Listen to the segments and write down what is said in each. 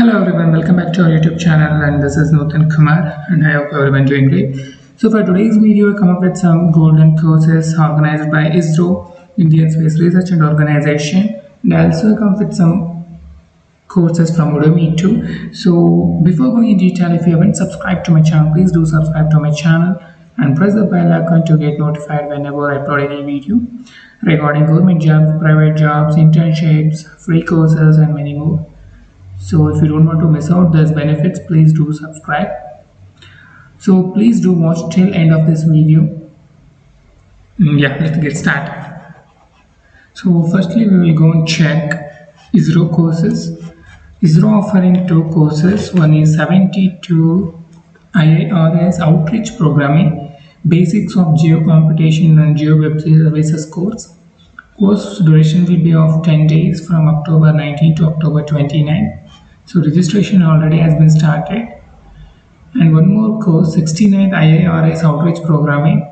Hello everyone, welcome back to our YouTube channel, and this is Nutan Kumar, and I hope everyone doing great. So for today's video I come up with some golden courses organized by ISRO, Indian Space Research and Organization, and I also come with some courses from Udemy too. So before going in detail, if you haven't subscribed to my channel, please do subscribe to my channel and press the bell icon to get notified whenever I upload any video regarding government jobs, private jobs, internships, free courses and many more. So if you don't want to miss out these benefits, please do subscribe. So please do watch till end of this video. Yeah, let's get started. So firstly we will go and check ISRO courses. ISRO offering two courses. One is 72 IIRS Outreach Programming, Basics of Geo Computation and Geo Web Services course. Course duration will be of 10 days from October 19 to October 29. So registration already has been started. And one more course, 69th IIRS Outreach Programming,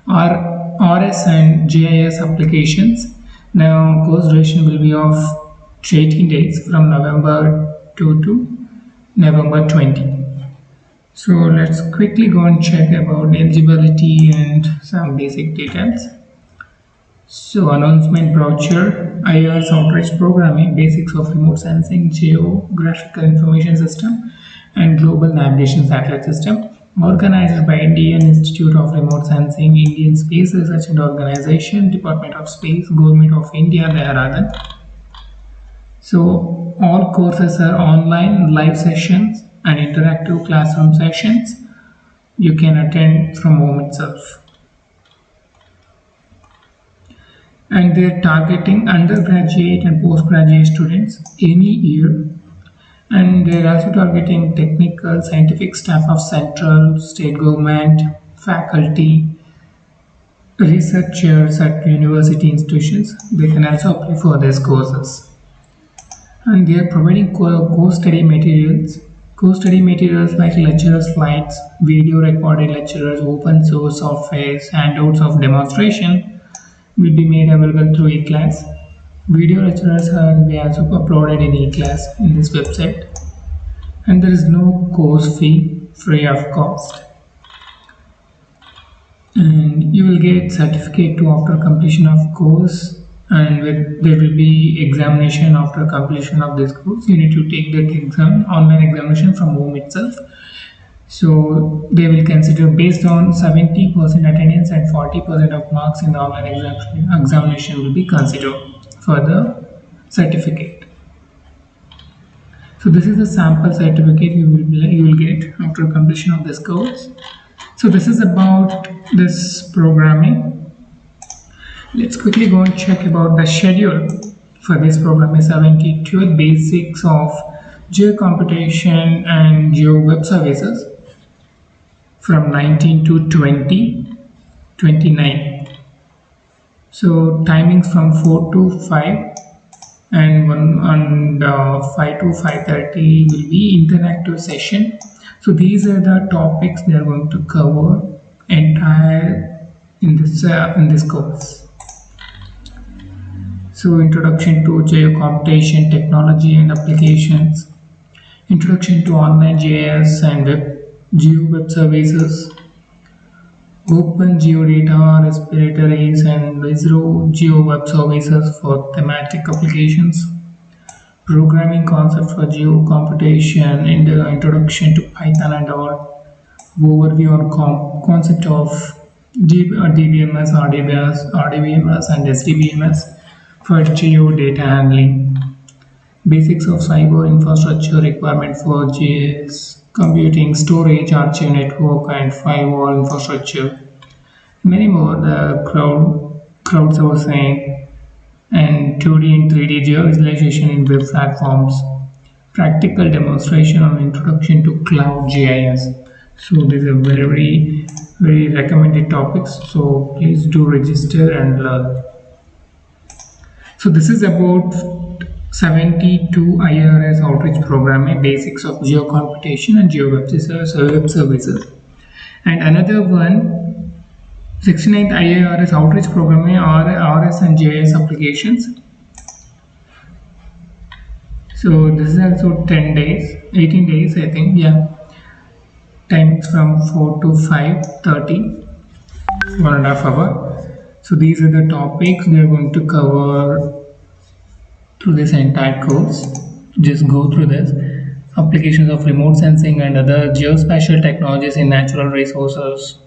RS and GIS applications. Now course duration will be of 18 days from November 2 to November 20. So let's quickly go and check about eligibility and some basic details. So announcement brochure, IIRS Outreach Programming, Basics of Remote Sensing, Geographical Information System and Global Navigation Satellite System, organized by Indian Institute of Remote Sensing, Indian Space Research and Organization, Department of Space, Government of India, Dehradun. So all courses are online, live sessions and interactive classroom sessions. You can attend from home itself. And they're targeting undergraduate and postgraduate students any year, and they're also targeting technical scientific staff of central, state government, faculty, researchers at university institutions. They can also apply for these courses, and they are providing course study materials like lecturer slides, video recorded lectures, open source software, handouts of demonstration will be made available through eClass. Video lectures will be also uploaded in eClass in this website, and there is no course fee, free of cost. And you will get certificate to after completion of course, and there will be examination after completion of this course. You need to take that exam, online examination from home itself. So they will consider based on 70% attendance and 40% of marks in the online examination will be considered for the certificate. So this is the sample certificate you will get after completion of this course. So this is about this programming. Let's quickly go and check about the schedule for this program. 72 Basics of Geocomputation and Geo Web Services from 19 to 29. So timings from 4 to 5 and 5 to 5:30 will be interactive session. So these are the topics they are going to cover entire in this course. So introduction to geocomputation technology and applications, introduction to online GIS and Geo Web Services, Open Geodata Repositories and ISRO Geo Web Services for thematic applications, programming concept for geocomputation, and the introduction to Python and all, overview on concept of DBMS, RDBMS and SDBMS for geo data handling, basics of cyber infrastructure requirement for GIS, computing, storage, archive network and firewall infrastructure, many more. The crowdsourcing and 2D and 3D geovisualization in web platforms, practical demonstration on introduction to cloud GIS. So these are very recommended topics, so please do register and learn. So this is about 72 IIRS Outreach Programming, Basics of Geocomputation and Geo Web Services. And another one, 69th IIRS Outreach Programming, RS and GIS applications. So So this is also 10 days, 18 days, I think. Yeah, timings from 4 to 5:30, 1.5 hour. So these are the topics we are going to cover through this entire course. Just go through this. Applications of remote sensing and other geospatial technologies in natural resources.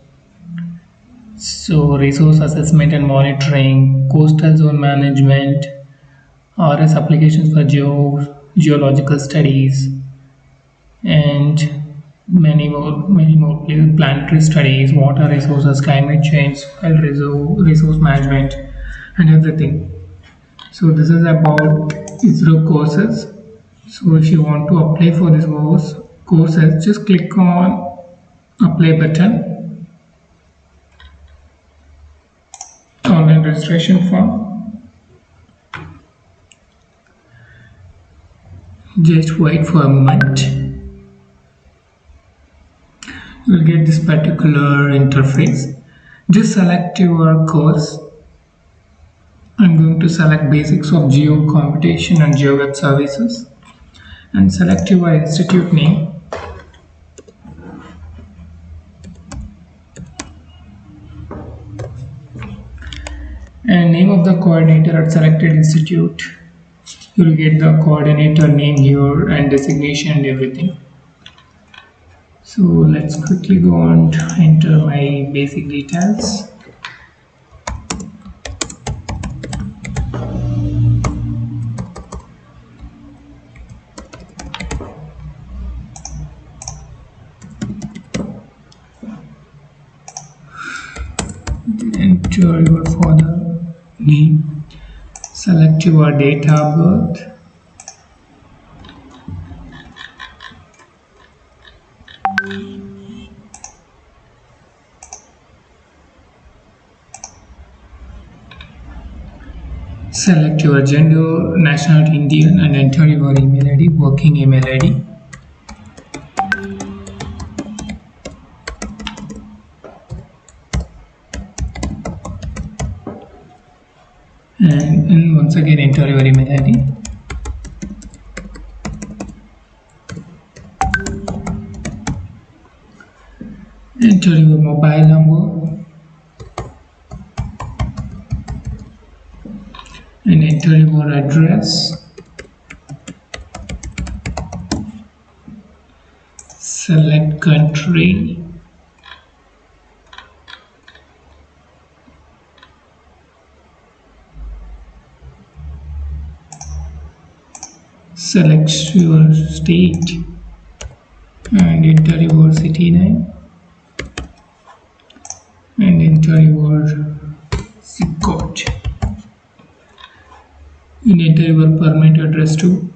So resource assessment and monitoring, coastal zone management, RS applications for geological studies, and many more planetary studies, water resources, climate change, soil resource management, and everything. So this is about ISRO courses. So if you want to apply for this courses, just click on apply button, online registration form. Just wait for a moment. You will get this particular interface. Just select your course. I'm going to select basics of geo computation and geo web services, and select your institute name. And name of the coordinator at selected institute. You will get the coordinator name here and designation and everything. So let's quickly go on to enter my basic details. Enter your father name, select your date of birth, select your gender, nationality Indian, and enter your email ID, working email ID. And once again enter your email ID. Enter your mobile number and enter your address. Select country. Select your state and enter your city name and enter your zip code and enter your permanent address too.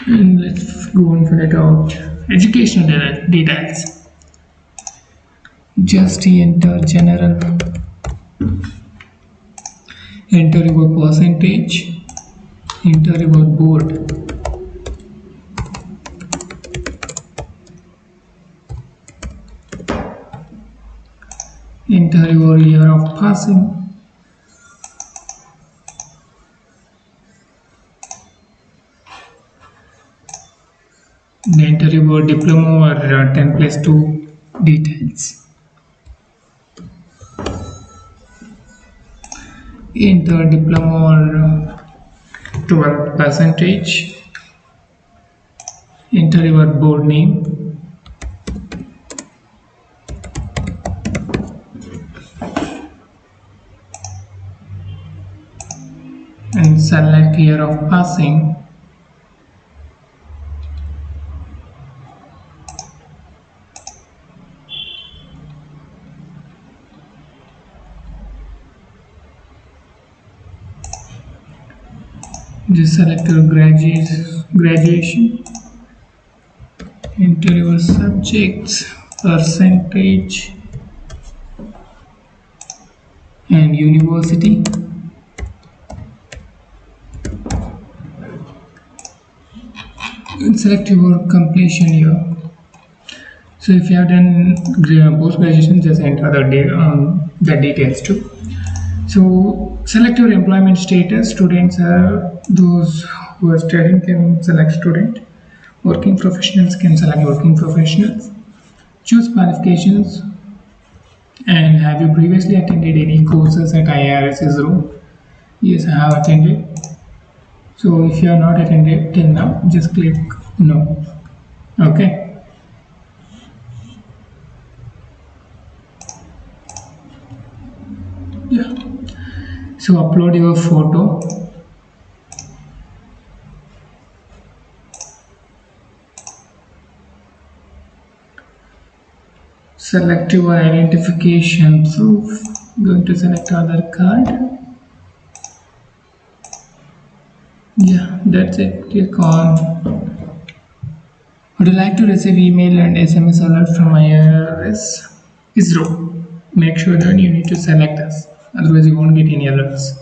And let's go and fill it out. Educational details. Just enter general. Enter your percentage. Enter your board. Enter your year of passing. Enter your diploma or 10+2 details. Enter diploma or 12 percentage. Enter your board name. And select year of passing. Just select your graduation. Enter your subjects, percentage, and university. And select your completion year. So if you have done post graduation, just enter the details too. So select your employment status. Students are those who are studying can select student, working professionals can select working professionals, choose qualifications, and have you previously attended any courses at IRS ISRO? Yes, I have attended. So if you are not attended till now, just click no. Okay. Yeah. So upload your photo. Select your identification proof. Going to select Aadhaar card. Yeah, that's it. Click on. Would you like to receive email and SMS alert from IRS ISRO? Make sure that you need to select us. Otherwise, you won't get any alerts.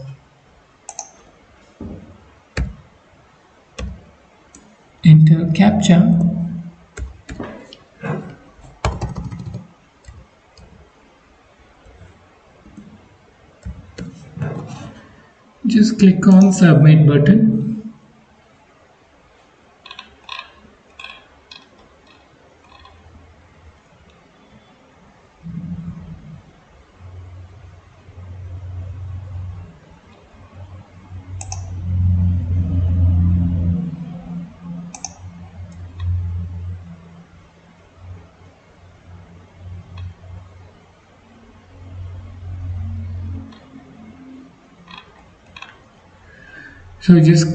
Enter CAPTCHA. Just click on submit button. So just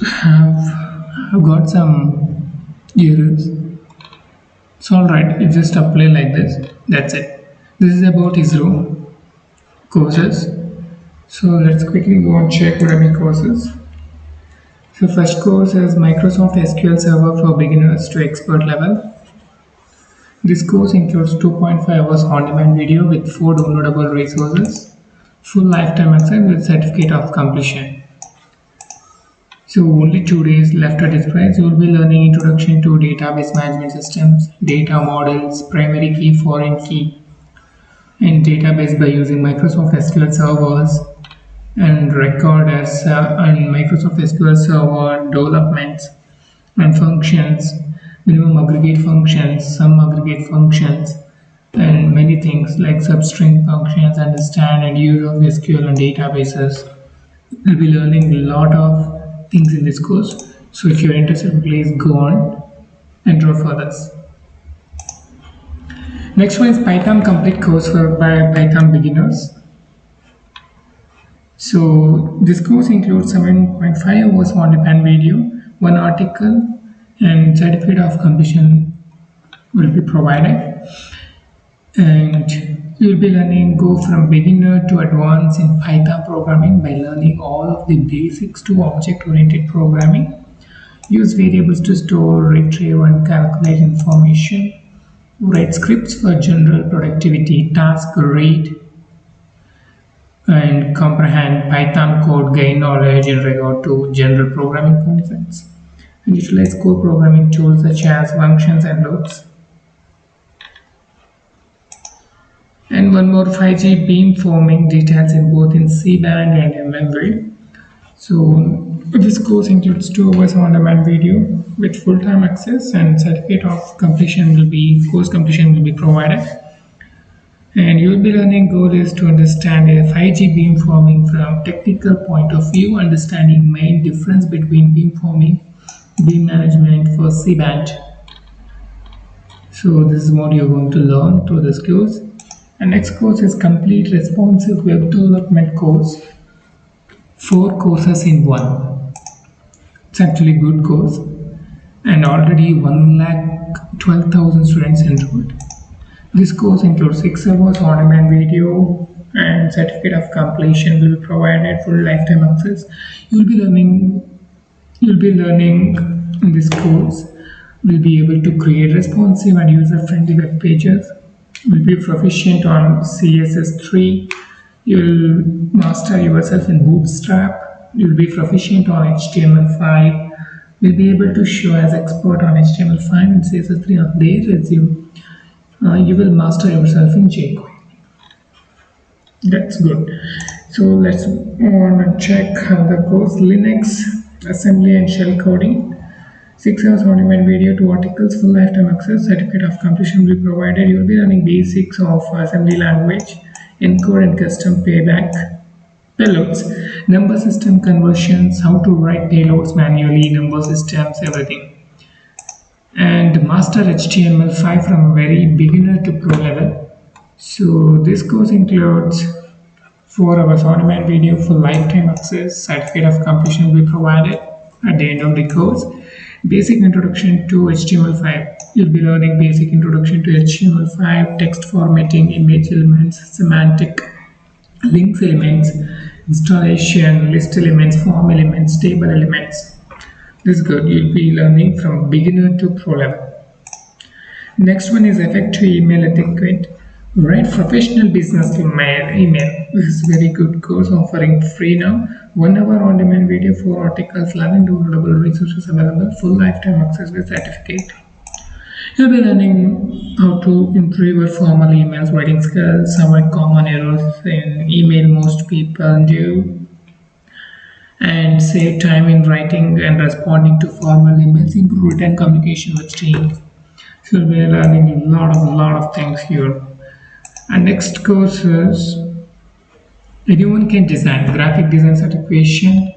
have got some errors. It's alright, you just apply like this. That's it. This is about ISRO courses. So let's quickly go and check what are the courses. So first course is Microsoft SQL Server for beginners to expert level. This course includes 2.5 hours on-demand video with 4 downloadable resources, full lifetime access with certificate of completion. So only 2 days left at this price. You will be learning introduction to database management systems, data models, primary key, foreign key, and database by using Microsoft SQL servers and record as and Microsoft SQL Server developments and functions, minimum aggregate functions, some aggregate functions, and many things like substring functions, understand and use of SQL and databases. We'll be learning a lot of things in this course. So if you're interested, please go on and enroll for this. Next one is Python complete course for Python beginners. So this course includes 7.5 hours on-demand video, 1 article, and certificate of completion will be provided. And you'll be learning go from beginner to advanced in Python programming by learning all of the basics to object-oriented programming. Use variables to store, retrieve, and calculate information. Write scripts for general productivity, task, read, and comprehend Python code, gain knowledge in regard to general programming concepts, and utilize core programming tools such as functions and loops. And one more, 5G beamforming details in both in C-band and memory. So this course includes 2 hours on-demand video with full-time access, and certificate of completion will be provided. And you will be learning goal is to understand a 5G beamforming from technical point of view, understanding main difference between beamforming, beam management for C-band. So this is what you're going to learn through this course. And next course is complete responsive web development course. 4 courses in one. It's actually a good course, and already 1,12,000 students enrolled. This course includes 6 hours on-demand video, and certificate of completion will be provided for lifetime access. You'll be learning in this course. Will be able to create responsive and user-friendly web pages. Will be proficient on CSS3. You'll master yourself in Bootstrap. You'll be proficient on HTML5. Will be able to show as expert on HTML5 and CSS3 on their resume. You will master yourself in jQuery. That's good. So let's check the course. Linux assembly and shell coding. 6 hours on-demand video, 2 articles, full lifetime access, certificate of completion will be provided. You will be learning basics of assembly language, encode and custom payloads, number system conversions, how to write payloads manually, number systems, everything. And master HTML5 from very beginner to pro level. So this course includes 4 hours on-demand video, full lifetime access, certificate of completion will be provided at the end of the course. Basic introduction to HTML5. You'll be learning basic introduction to HTML5, text formatting, image elements, semantic, links elements, installation, list elements, form elements, table elements. This is good. You'll be learning from beginner to pro level. Next one is effective email etiquette. Write professional business email. This is very good course offering free now. 1 hour on demand video, 4 articles, 11 downloadable resources available, full lifetime access with certificate. You'll be learning how to improve your formal emails, writing skills, avoid common errors in email most people do, and save time in writing and responding to formal emails, improve written communication with team. So you'll be learning a lot of things here. And next course is anyone can design, graphic design certification.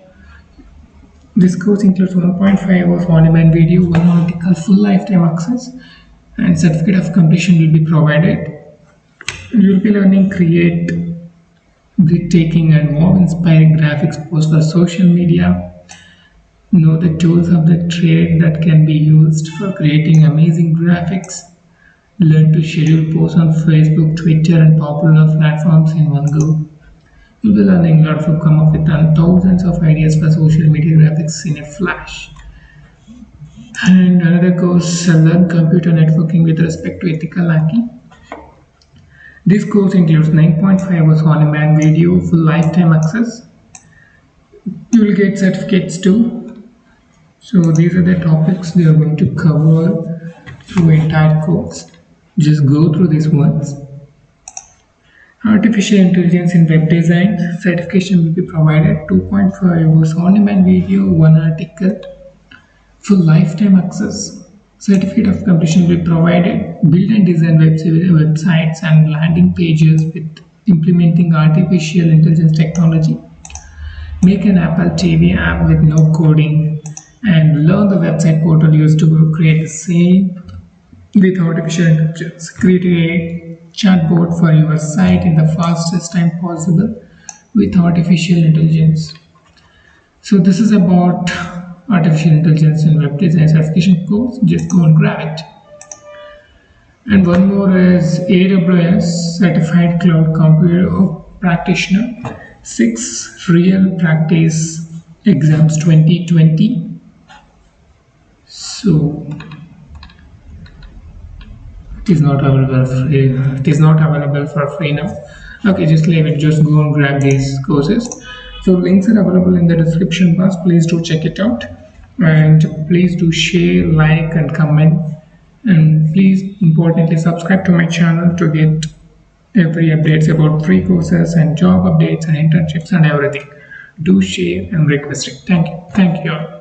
This course includes 1.5 hours on-demand video, 1 article, full lifetime access, and certificate of completion will be provided. You will be learning create breathtaking and awe-inspiring graphics posts for social media. Know the tools of the trade that can be used for creating amazing graphics. Learn to schedule posts on Facebook, Twitter, and popular platforms in one go. You'll be learning a lot to come up with thousands of ideas for social media graphics in a flash. And another course, learn computer networking with respect to ethical hacking. This course includes 9.5 hours on-demand video, full lifetime access. You will get certificates too. So these are the topics they are going to cover through entire course. Just go through these ones. Artificial intelligence in web design certification will be provided. 2.5 hours on-demand video, 1 article, full lifetime access. Certificate of completion will be provided. Build and design websites and landing pages with implementing artificial intelligence technology. Make an Apple TV app with no coding and learn the website portal used to create the same with artificial intelligence. Create a chatbot for your site in the fastest time possible with artificial intelligence. So this is about artificial intelligence in web design certification course. Just go and grab it. And one more is AWS Certified Cloud Computer Practitioner, 6 real practice exams 2020. So it is not available free. It is not available for free now. Okay, just leave it. Just go and grab these courses. So links are available in the description box. Please do check it out, and please do share, like, and comment. And please, importantly, subscribe to my channel to get every updates about free courses and job updates and internships and everything. Do share and request it. Thank you. Thank you all.